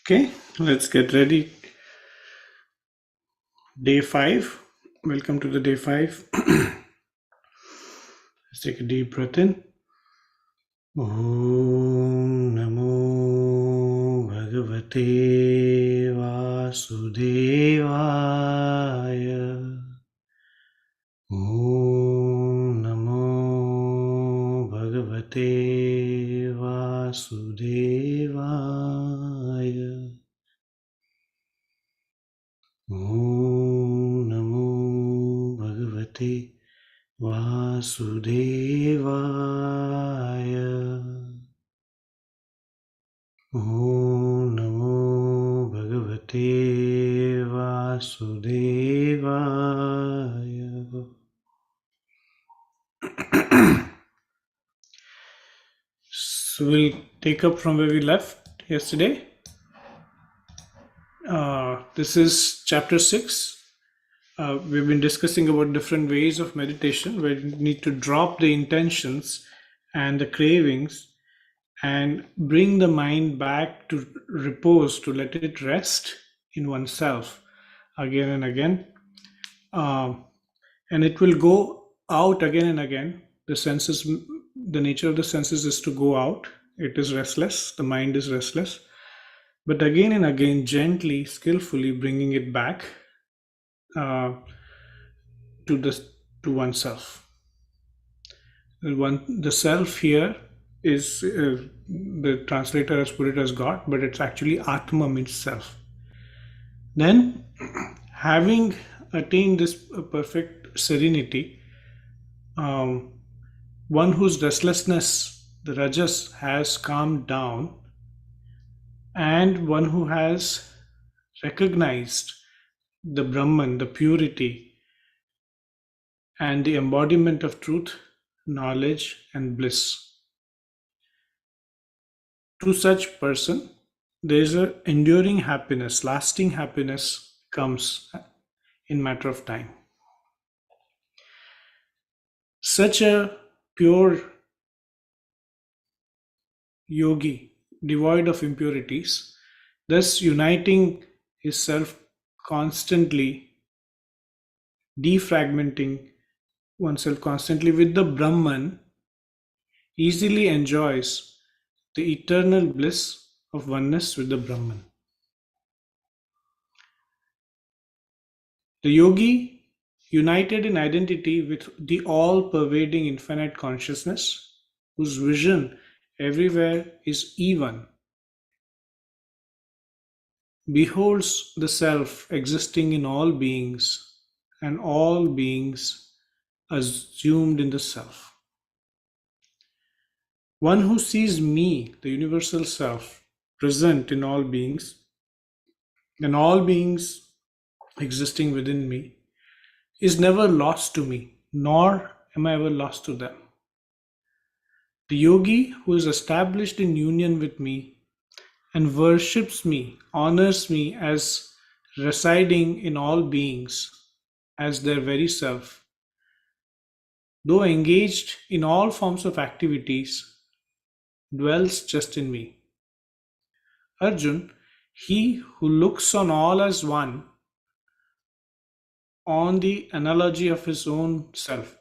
Okay, let's get ready. Day 5. Welcome to the day 5. Let's take a deep breath in. Om Namo Bhagavate Vasudevaya. Om Namo Bhagavate Vasudevaya. Om Namo Bhagavate Vasudevaya. Om Namo Bhagavate Vasudevaya. So we'll take up from where we left yesterday. This is chapter 6. We've been discussing about different ways of meditation where you need to drop the intentions and the cravings and bring the mind back to repose, to let it rest in oneself again and again. And it will go out again and again. The senses, the nature of the senses is to go out. It is restless. The mind is restless. But again and again, gently, skillfully bringing it back uh, to oneself. The self here is the translator has put it as God, but it's actually Atma means self. Then, having attained this perfect serenity, one whose restlessness, the rajas, has calmed down, and one who has recognized the Brahman, the purity, and the embodiment of truth, knowledge, and bliss. To such person, there is a enduring happiness, lasting happiness comes in matter of time. Such a pure yogi, devoid of impurities, thus uniting his self constantly, defragmenting oneself constantly with the Brahman, easily enjoys the eternal bliss of oneness with the Brahman. The yogi, united in identity with the all pervading infinite consciousness, whose vision everywhere is even, beholds the self existing in all beings and all beings assumed in the self. One who sees me, the universal self, present in all beings and all beings existing within me, is never lost to me, nor am I ever lost to them. The yogi who is established in union with me and worships me, honors me as residing in all beings as their very self, though engaged in all forms of activities, dwells just in me. Arjun, he who looks on all as one, on the analogy of his own self.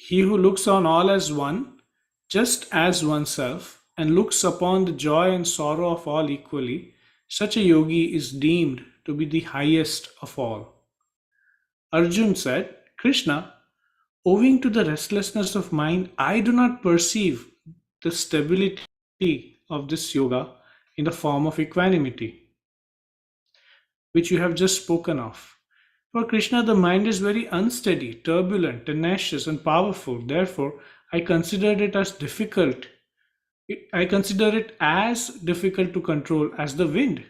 He who looks on all as one, just as oneself, and looks upon the joy and sorrow of all equally, such a yogi is deemed to be the highest of all. Arjun said, Krishna, owing to the restlessness of mind, I do not perceive the stability of this yoga in the form of equanimity, which you have just spoken of. For Krishna, the mind is very unsteady, turbulent, tenacious, and powerful. Therefore, I considered it as difficult. I consider it as difficult to control as the wind.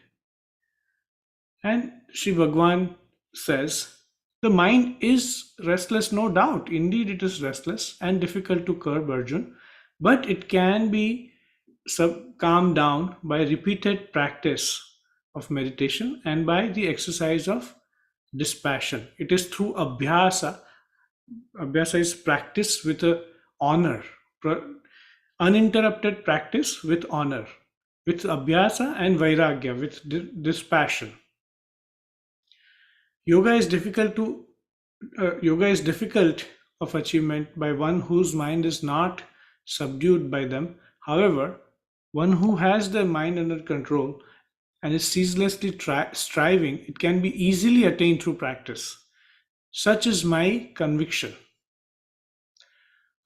And Sri Bhagwan says, the mind is restless, no doubt. Indeed, it is restless and difficult to curb, Arjun, but it can be calmed down by repeated practice of meditation and by the exercise of dispassion. It is through abhyasa. Abhyasa is practice with a honor. uninterrupted practice with honor, with abhyasa and vairagya, with this passion. Yoga is difficult to yoga is difficult of achievement by one whose mind is not subdued by them. However, one who has their mind under control and is ceaselessly striving, it can be easily attained through practice. Such is my conviction.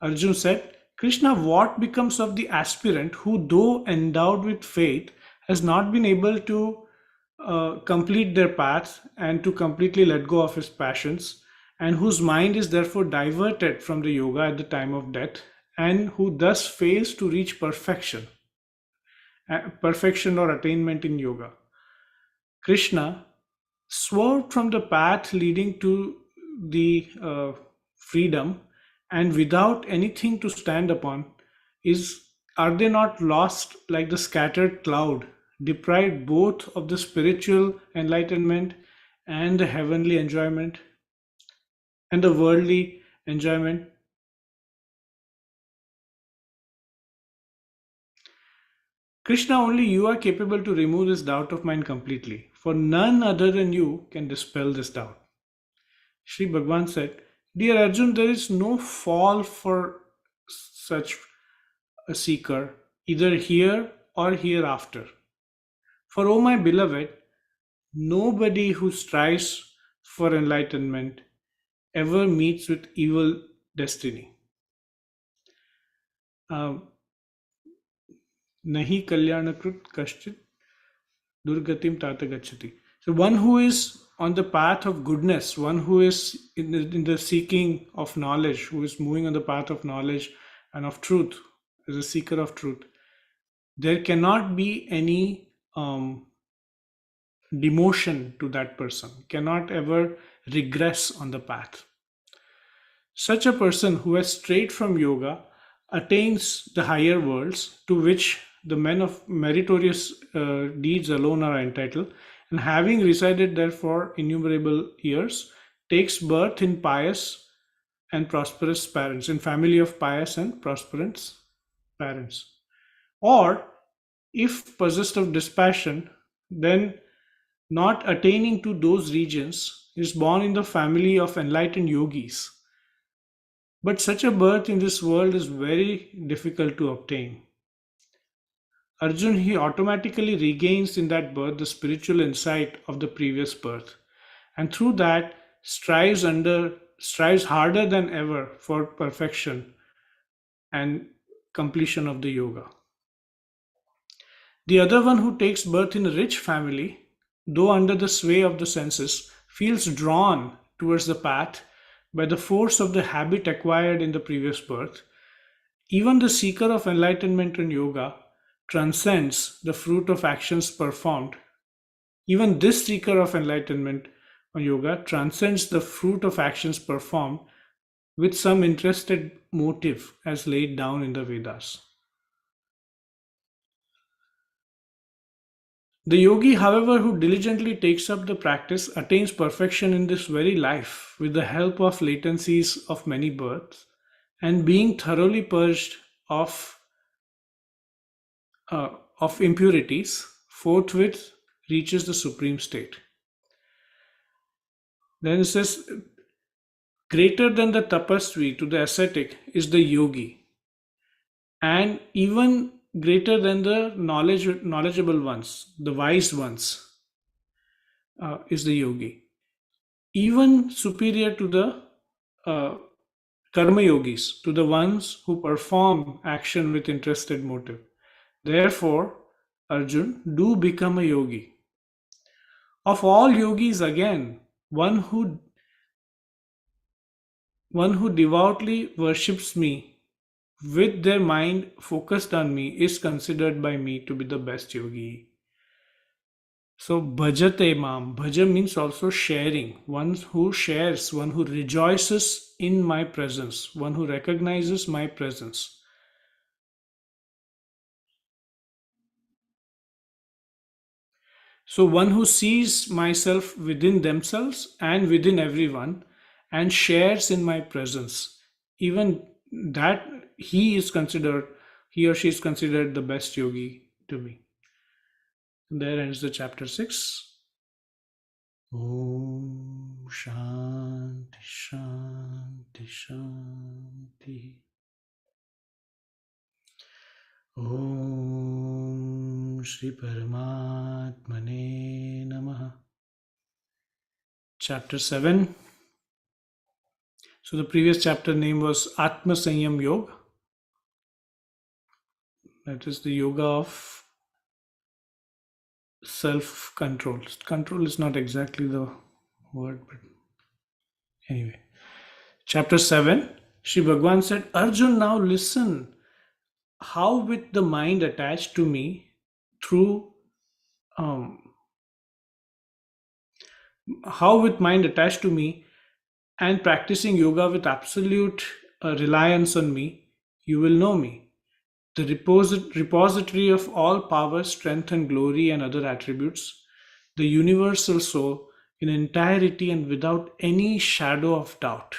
Arjun said, Krishna, what becomes of the aspirant who, though endowed with faith, has not been able to complete their path and to completely let go of his passions, and whose mind is therefore diverted from the yoga at the time of death, and who thus fails to reach perfection or attainment in yoga? Krishna swerved from the path leading to the freedom, and without anything to stand upon, is are they not lost like the scattered cloud, deprived both of the spiritual enlightenment and the heavenly enjoyment and the worldly enjoyment? Krishna, only you are capable to remove this doubt of mine completely, for none other than you can dispel this doubt. Sri Bhagwan said, Dear Arjun, there is no fall for such a seeker, either here or hereafter. For, O my beloved, nobody who strives for enlightenment ever meets with evil destiny. Nahi kalyanakrit kashchit durgatim tata gachati. So one who is on the path of goodness, one who is in the seeking of knowledge, who is moving on the path of knowledge and of truth, as a seeker of truth, there cannot be any demotion to that person, cannot ever regress on the path. Such a person who has strayed from yoga attains the higher worlds to which the men of meritorious deeds alone are entitled, and having resided there for innumerable years, takes birth in pious and prosperous parents, in family of pious and prosperous parents. Or, if possessed of dispassion, then not attaining to those regions, is born in the family of enlightened yogis. But such a birth in this world is very difficult to obtain. Arjun, he automatically regains in that birth the spiritual insight of the previous birth, and through that strives harder than ever for perfection and completion of the yoga. The other one who takes birth in a rich family, though under the sway of the senses, feels drawn towards the path by the force of the habit acquired in the previous birth. Even the seeker of enlightenment in yoga transcends the fruit of actions performed. Even this seeker of enlightenment on yoga transcends the fruit of actions performed with some interested motive as laid down in the Vedas. The yogi, however, who diligently takes up the practice attains perfection in this very life with the help of latencies of many births, and being thoroughly purged of impurities, forthwith reaches the supreme state. Then it says, greater than the tapasvi to the ascetic is the yogi, and even greater than the knowledgeable ones, the wise ones, is the yogi. Even superior to the uh, karma yogis, to the ones who perform action with interested motive. Therefore, Arjun, do become a yogi. Of all yogis, again, one who devoutly worships me with their mind focused on me is considered by me to be the best yogi. So bhajate mam. Bhaja means also sharing. One who shares, one who rejoices in my presence, one who recognizes my presence. So one who sees myself within themselves and within everyone and shares in my presence. Even that he is considered he or she is considered the best yogi to me. And there ends the chapter 6. Om Shanti Shanti Shanti. Om Shri Paramatmane Namaha. Chapter 7. So the previous chapter name was Atma Sanyam Yoga. That is the yoga of self-control. Control is not exactly the word, but anyway. Chapter 7, Shri Bhagwan said, Arjun, now listen. How with the mind attached to me through um, how with mind attached to me and practicing yoga with absolute reliance on me, you will know me. The repository of all power, strength, and glory, and other attributes, the universal soul in entirety and without any shadow of doubt.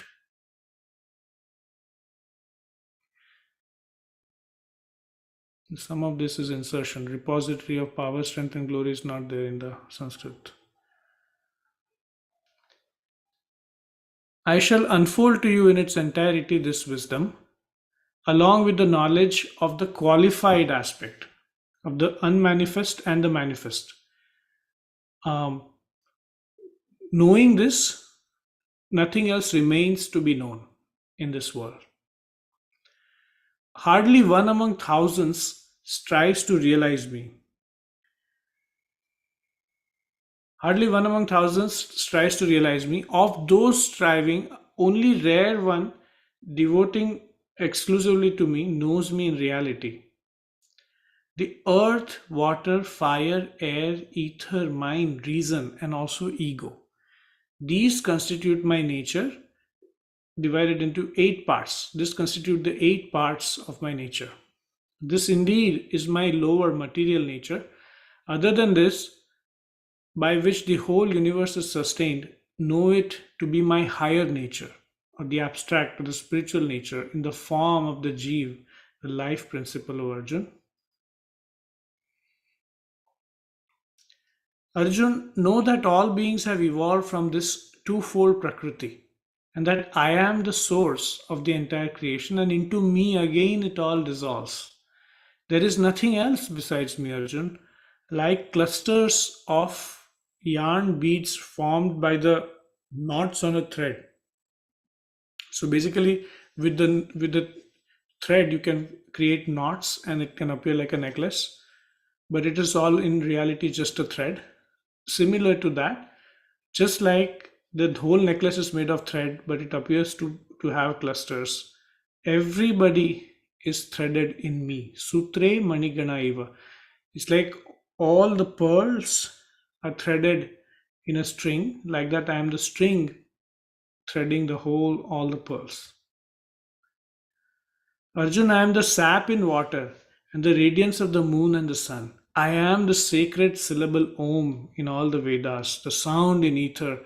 Some of this is insertion. Repository of power, strength, and glory is not there in the Sanskrit. I shall unfold to you in its entirety this wisdom, along with the knowledge of the qualified aspect, of the unmanifest and the manifest. Um, Knowing this, nothing else remains to be known in this world. Hardly one among thousands strives to realize me. Hardly one among thousands strives to realize me. Of those striving, only rare one devoting exclusively to me knows me in reality. The earth, water, fire, air, ether, mind, reason, and also ego. These constitute my nature, divided into 8 parts. This constitute the 8 parts of my nature. This indeed is my lower material nature. Other than this, by which the whole universe is sustained, know it to be my higher nature, or the abstract or the spiritual nature, in the form of the Jeev, the life principle of Arjun. Arjun, know that all beings have evolved from this twofold Prakriti, and that I am the source of the entire creation, and into me again it all dissolves. There is nothing else besides me, Arjun. Like clusters of yarn beads formed by the knots on a thread. So basically, with the thread, you can create knots, and it can appear like a necklace, but it is all in reality just a thread. Similar to that, just like the whole necklace is made of thread, but it appears to have clusters. Everybody is threaded in me. Sutre manigana eva. It's like all the pearls are threaded in a string. Like that, I am the string threading all the pearls. Arjun, I am the sap in water and the radiance of the moon and the sun. I am the sacred syllable Om in all the Vedas, the sound in ether,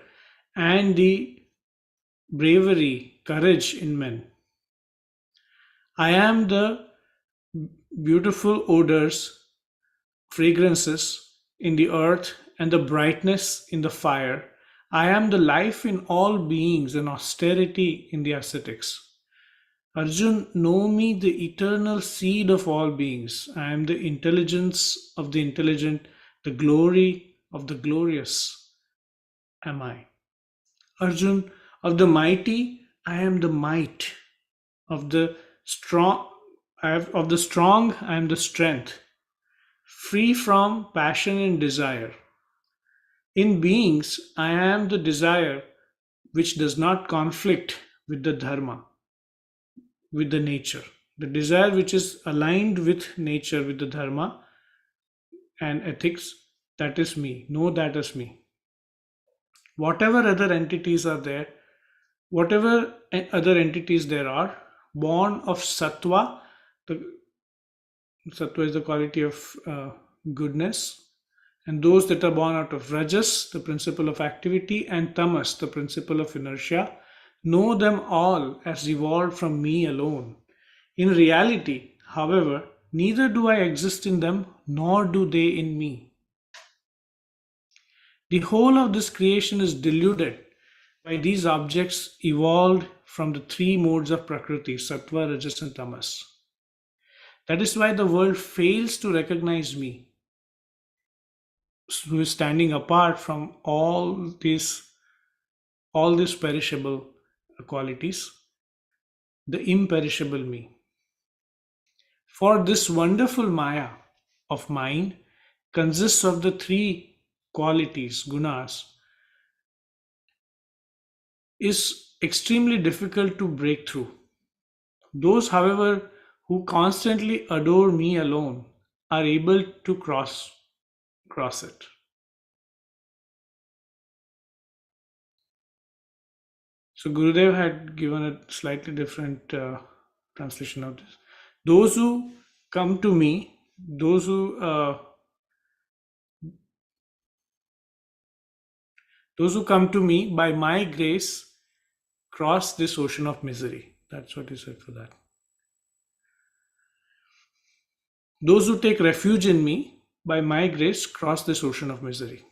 and the bravery, courage in men. I am the beautiful odors, fragrances in the earth, and the brightness in the fire. I am the life in all beings and austerity in the ascetics. Arjun, know me, the eternal seed of all beings. I am the intelligence of the intelligent, the glory of the glorious am I. Arjun, of the mighty, I am the might. Of the strong, I am the strength. Free from passion and desire. In beings, I am the desire which does not conflict with the dharma, with the nature. The desire which is aligned with nature, with the dharma and ethics, that is me. Know that as me. Whatever other entities are there, whatever other entities there are, born of sattva, the sattva is the quality of goodness, and those that are born out of rajas, the principle of activity, and tamas, the principle of inertia, know them all as evolved from me alone. In reality, however, neither do I exist in them, nor do they in me. The whole of this creation is deluded by these objects evolved from the three modes of Prakriti, Sattva, Rajas, and Tamas. That is why the world fails to recognize me, who is standing apart from all these perishable qualities, the imperishable me. For this wonderful Maya of mind consists of the three qualities, gunas, is extremely difficult to break through. Those, however, who constantly adore me alone are able to cross it. So Gurudev had given a slightly different translation of this. Those who come to me, those who come to me by my grace cross this ocean of misery. That's what he said for that. Those who take refuge in me by my grace cross this ocean of misery.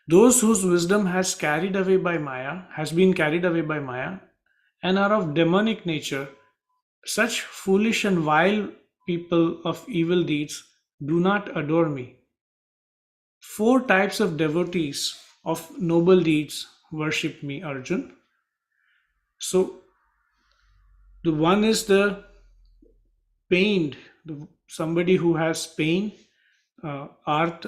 Those whose wisdom has been carried away by Maya, and are of demonic nature, such foolish and vile people of evil deeds do not adore me. Four types of devotees of noble deeds worship me, Arjun. So the one is the pained, somebody who has pain, art,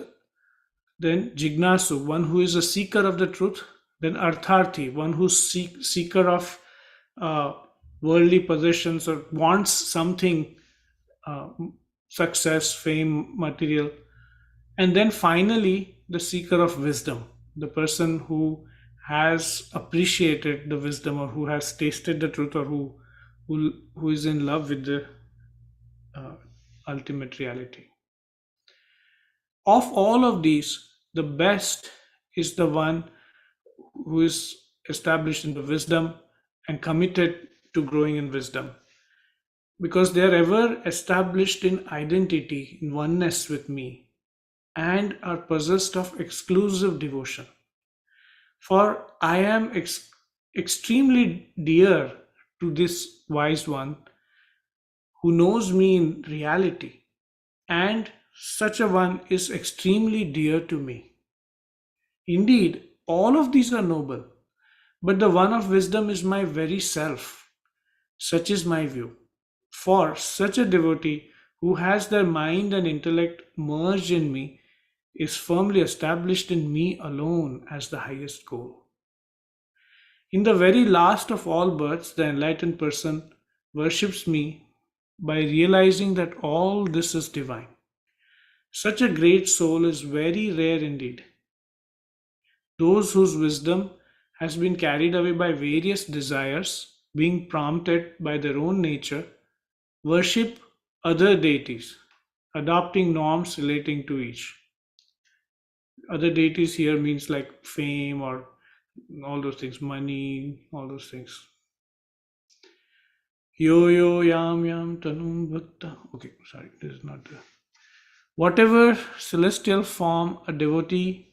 then Jignasu, one who is a seeker of the truth, then Artharthi, one who's seeker of uh, worldly possessions or wants something, uh, success, fame, material, and then finally the seeker of wisdom, the person who has appreciated the wisdom or who has tasted the truth or who is in love with the uh, ultimate reality. Of all of these, the best is the one who is established in the wisdom and committed to growing in wisdom, because they are ever established in identity, in oneness with me, and are possessed of exclusive devotion. For I am extremely dear to this wise one who knows me in reality, and such a one is extremely dear to me. Indeed, all of these are noble, but the one of wisdom is my very self. Such is my view. For such a devotee who has their mind and intellect merged in me is firmly established in me alone as the highest goal. In the very last of all births, the enlightened person worships me by realizing that all this is divine. Such a great soul is very rare indeed. Those whose wisdom has been carried away by various desires, being prompted by their own nature, worship other deities, adopting norms relating to each. Other deities here means like fame or all those things, money, all those things. Yo yo yam yam tanum bhakta. Okay, sorry, this is not the. Whatever celestial form a devotee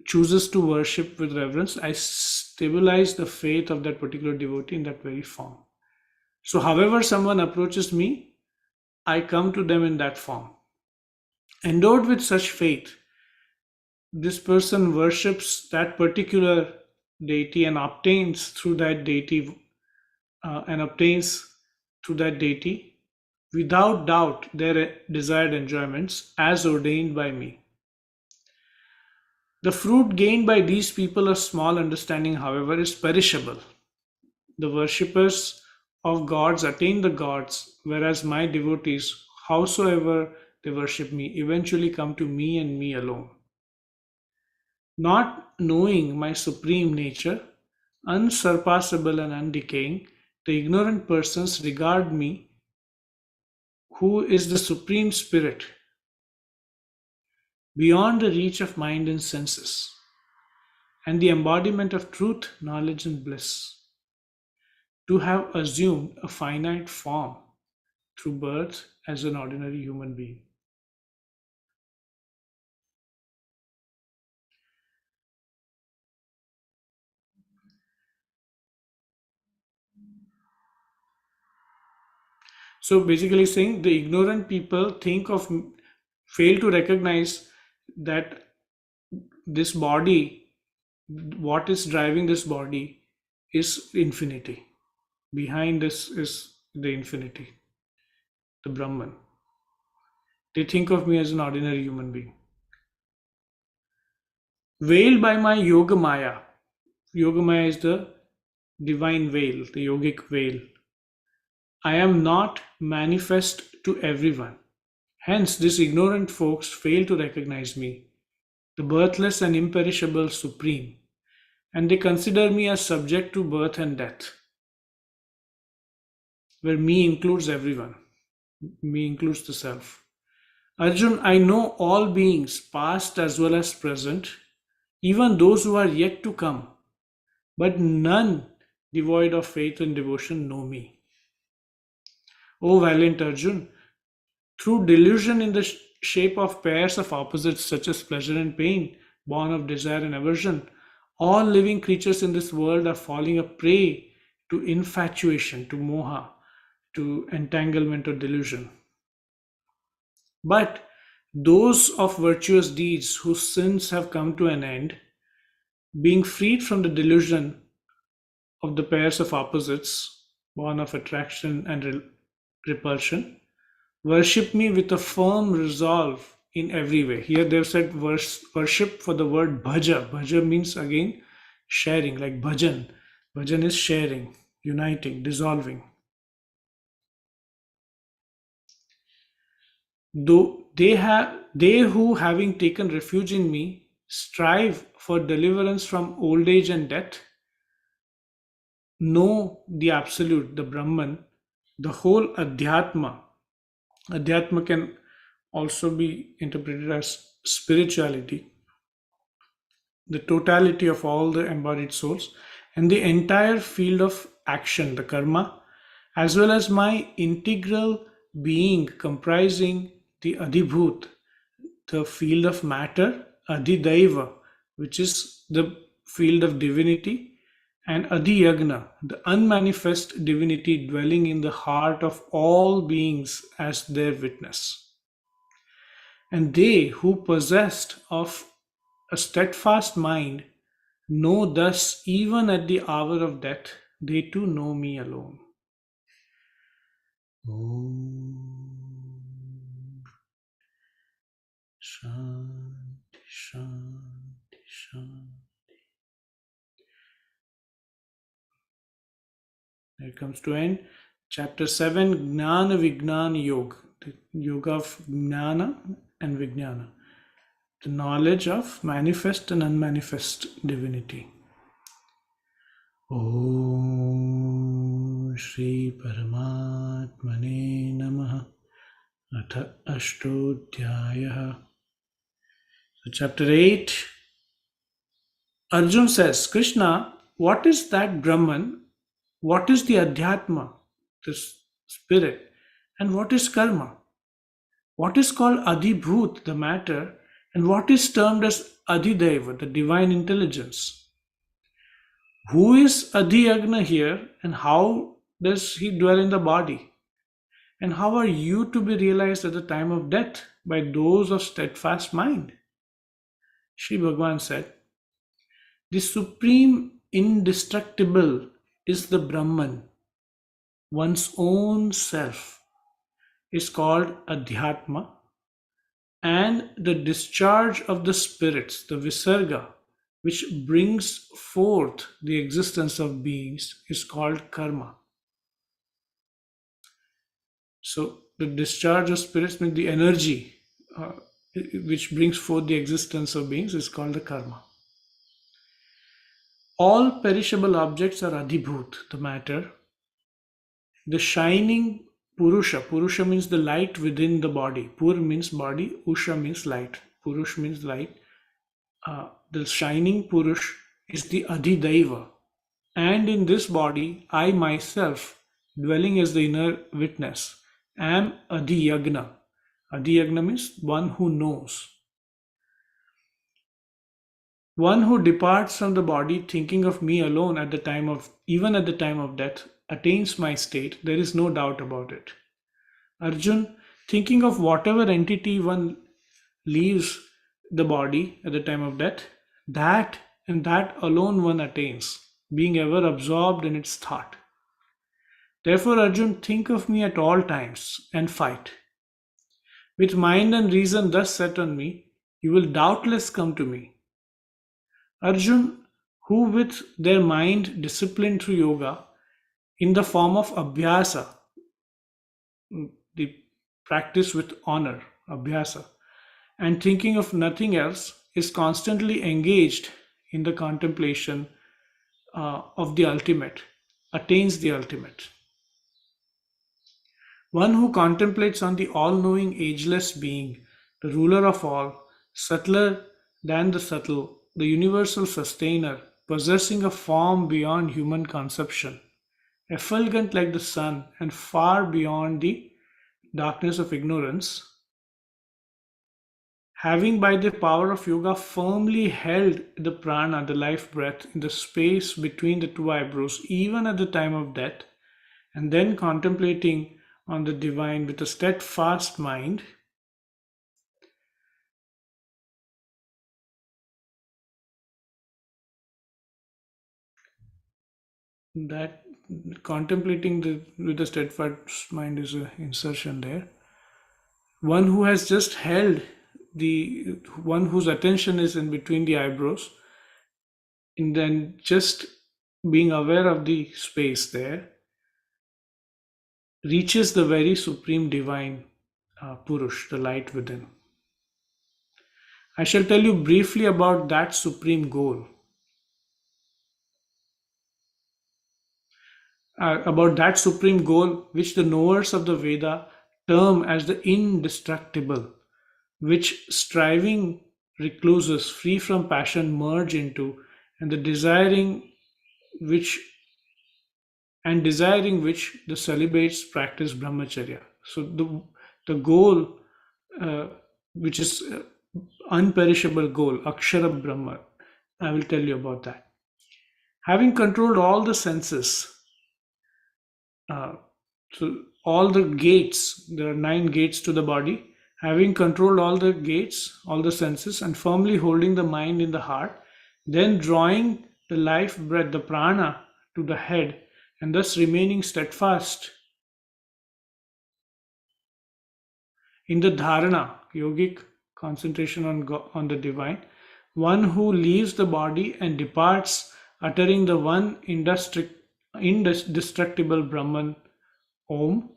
chooses to worship with reverence, I stabilize the faith of that particular devotee in that very form. So, however, someone approaches me, I come to them in that form. Endowed with such faith, this person worships that particular deity and obtains through that deity and obtains through that deity without doubt their desired enjoyments as ordained by me. The fruit gained by these people of small understanding, however, is perishable. The worshippers of gods attain the gods, whereas my devotees, howsoever they worship me, eventually come to me and me alone. Not knowing my supreme nature, unsurpassable and undecaying, the ignorant persons regard me, who is the supreme spirit, beyond the reach of mind and senses, and the embodiment of truth, knowledge, and bliss, to have assumed a finite form through birth as an ordinary human being. So basically saying the ignorant people fail to recognize that this body, what is driving this body is infinity. Behind this is the infinity, the Brahman. They think of me as an ordinary human being. Veiled by my Yoga Maya. Yoga Maya is the divine veil, the yogic veil. I am not manifest to everyone. Hence, these ignorant folks fail to recognize me, the birthless and imperishable Supreme, and they consider me as subject to birth and death, where me includes everyone, me includes the self. Arjun, I know all beings, past as well as present, even those who are yet to come, but none devoid of faith and devotion know me. O valiant Arjun, through delusion in the shape of pairs of opposites such as pleasure and pain, born of desire and aversion, all living creatures in this world are falling a prey to infatuation, to moha, to entanglement or delusion. But those of virtuous deeds whose sins have come to an end, being freed from the delusion of the pairs of opposites, born of attraction and repulsion, worship me with a firm resolve in every way. Here they've said worship for the word bhaja. Bhaja means again sharing, like bhajan. Bhajan is sharing, uniting, dissolving. Though they who having taken refuge in me strive for deliverance from old age and death, know the absolute, the Brahman, the whole Adhyatma. Adhyatma can also be interpreted as spirituality, the totality of all the embodied souls, and the entire field of action, the karma, as well as my integral being comprising the Adhibhut, the field of matter, Adhidaiva, which is the field of divinity, and Adhiyagna, the unmanifest divinity dwelling in the heart of all beings as their witness. And they who possessed of a steadfast mind know thus even at the hour of death, they too know me alone. Om Shanti Shanti Shanti. It comes to end. Chapter 7, Gnana Vijnana Yoga, the yoga of Gnana and Vijnana, the knowledge of manifest and unmanifest divinity. Om Shri Paramatmane Namaha. Atha Ashtodhyaya. So, chapter 8, Arjun says, Krishna, what is that Brahman? What is the Adhyatma, the spirit? And what is karma? What is called Adhibhut, the matter? And what is termed as Adhideva, the divine intelligence? Who is Adhiyagna here, and how does he dwell in the body? And how are you to be realized at the time of death by those of steadfast mind? Sri Bhagavan said, the supreme indestructible is the Brahman. One's own self is called Adhyatma, and the discharge of the spirits, the Visarga, which brings forth the existence of beings, is called karma. So, the discharge of spirits means the energy which brings forth the existence of beings is called the karma. All perishable objects are adhibhut, the matter. The shining Purusha means the light within the body. Pur means body, Usha means light. Purush means light. The shining Purush is the Adhidaiva. And in this body, I myself, dwelling as the inner witness, am Adhiyagna. Adhiyagna means one who knows. One who departs from the body thinking of me alone at the time of, even at the time of death, attains my state. There is no doubt about it. Arjun, thinking of whatever entity one leaves the body at the time of death, that and that alone one attains, being ever absorbed in its thought. Therefore, Arjun, think of me at all times and fight. With mind and reason thus set on me, you will doubtless come to me. Arjun, who with their mind disciplined through yoga in the form of abhyasa, the practice with honor, abhyasa, and thinking of nothing else, is constantly engaged in the contemplation of the ultimate, attains the ultimate. One who contemplates on the all knowing, ageless being, the ruler of all, subtler than the subtle, the universal sustainer, possessing a form beyond human conception, effulgent like the sun and far beyond the darkness of ignorance, having by the power of yoga firmly held the prana, the life breath, in the space between the two eyebrows, even at the time of death, and then contemplating on the divine with a steadfast mind, that contemplating the with a steadfast mind is an insertion there. One who has just held the one whose attention is in between the eyebrows, and then just being aware of the space there, reaches the very supreme divine Purush, the light within. I shall tell you briefly about that supreme goal, about that supreme goal which the knowers of the Veda term as the indestructible, which striving recluses free from passion merge into, and the which desiring which the celibates practice brahmacharya. So the goal, uh, which is unperishable goal, Akshara Brahma. I will tell you about that. Having controlled all the senses, uh, so all the gates, there are nine gates to the body. Having controlled all the gates, all the senses, and firmly holding the mind in the heart, then drawing the life breath, the prana, to the head, and thus remaining steadfast in the dharana, yogic concentration on, on the divine, one who leaves the body and departs, uttering the one indestructible Brahman, Om,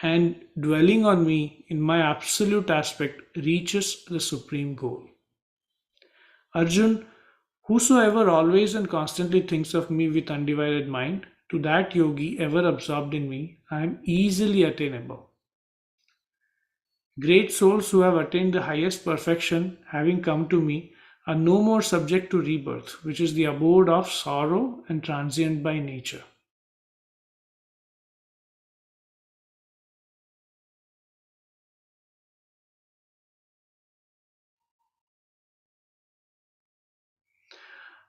and dwelling on me in my absolute aspect, reaches the supreme goal. Arjun, whosoever always and constantly thinks of me with undivided mind, to that yogi ever absorbed in me, I am easily attainable. Great souls who have attained the highest perfection, having come to me, are no more subject to rebirth, which is the abode of sorrow and transient by nature.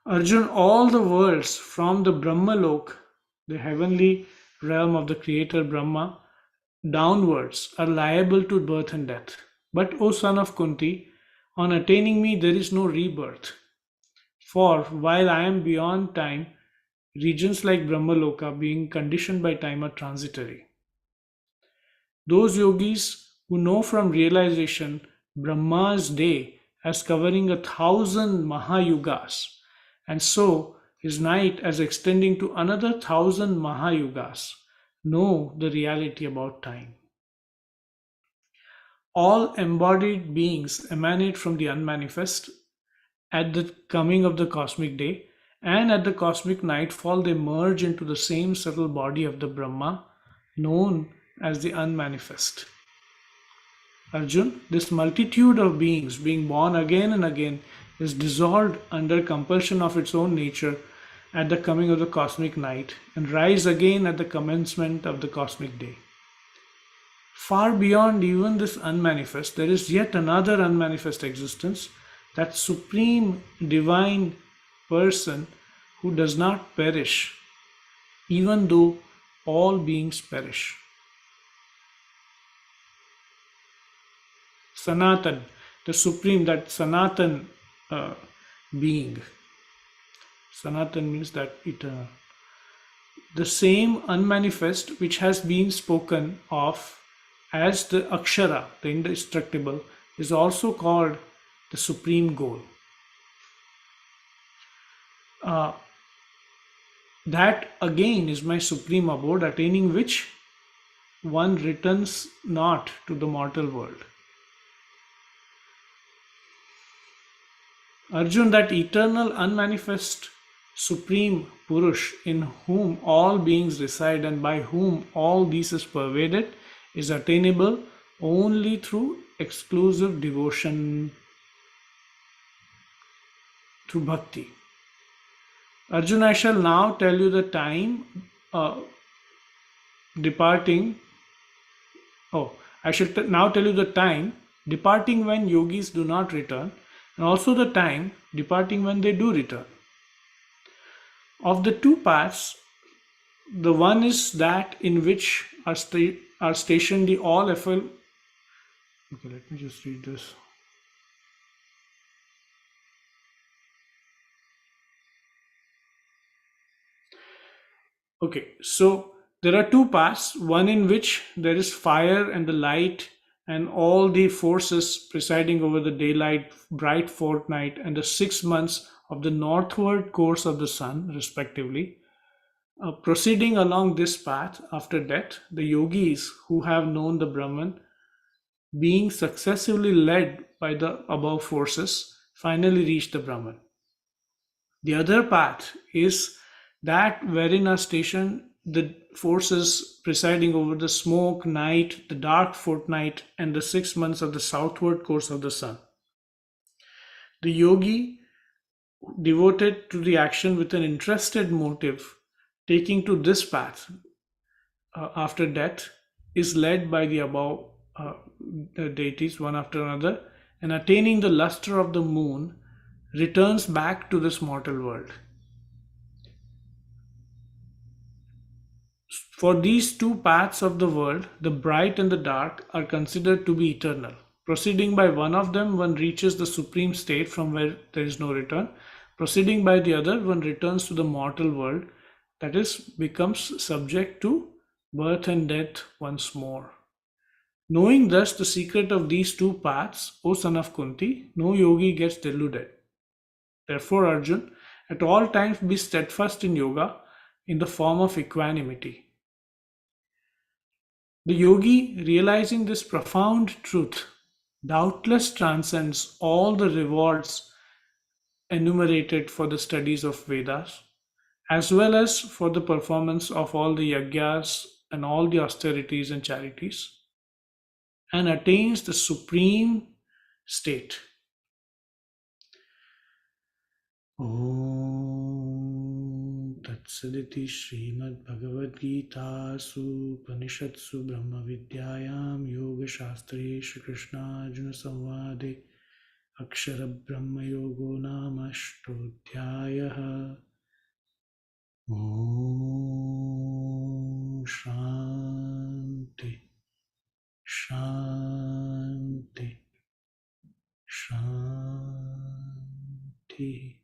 Arjun, all the worlds from the Brahmalok, the heavenly realm of the creator Brahma, downwards are liable to birth and death. But, O son of Kunti, on attaining me there is no rebirth. For while I am beyond time, regions like Brahmaloka, being conditioned by time, are transitory. Those yogis who know from realization Brahma's day as covering 1,000 Mahayugas, and so his night as extending to another 1,000 Mahayugas, know the reality about time. All embodied beings emanate from the unmanifest at the coming of the cosmic day, and at the cosmic nightfall they merge into the same subtle body of the Brahma, known as the unmanifest. Arjun, this multitude of beings being born again and again is dissolved under compulsion of its own nature at the coming of the cosmic night and rise again at the commencement of the cosmic day. Far beyond even this unmanifest, there is yet another unmanifest existence, that supreme divine person who does not perish, even though all beings perish. Sanatan, the supreme, that Sanatan uh, being. Sanatan means that eternal. The same unmanifest which has been spoken of as the Akshara, the indestructible, is also called the supreme goal. Uh, that again is my supreme abode, attaining which one returns not to the mortal world. Arjun, that eternal, unmanifest, supreme Purush in whom all beings reside and by whom all this is pervaded, is attainable only through exclusive devotion, through bhakti. Arjun, I shall now tell you the time departing. Oh, I shall now tell you the time departing when yogis do not return, and also the time departing when they do return. Of the two paths, the one is that in which are stationed the all FL. Okay, let me just read this. Okay, so there are two paths, one in which there is fire and the light and all the forces presiding over the daylight, bright fortnight, and the 6 months of the northward course of the sun, respectively. Proceeding along this path after death, the yogis who have known the Brahman, being successively led by the above forces, finally reach the Brahman. The other path is that wherein are stationed the forces presiding over the smoke, night, the dark fortnight, and the 6 months of the southward course of the sun. The yogi, devoted to the action with an interested motive, taking to this path after death, is led by the above deities one after another, and attaining the luster of the moon, returns back to this mortal world. For these two paths of the world, the bright and the dark, are considered to be eternal. Proceeding by one of them, one reaches the supreme state from where there is no return. Proceeding by the other, one returns to the mortal world, that is, becomes subject to birth and death once more. Knowing thus the secret of these two paths, O son of Kunti, no yogi gets deluded. Therefore, Arjun, at all times be steadfast in yoga in the form of equanimity. The yogi, realizing this profound truth, doubtless transcends all the rewards enumerated for the studies of Vedas, as well as for the performance of all the yagyas and all the austerities and charities, and attains the supreme state. Om Tatsaditi Srimad Bhagavad Gita Upanishatsu Brahma Vidyayam Yoga Shastre Shri Krishna Arjuna Samvade Akshara Brahma Yogo Namashtodhyayah. Om Shanti Shanti Shanti.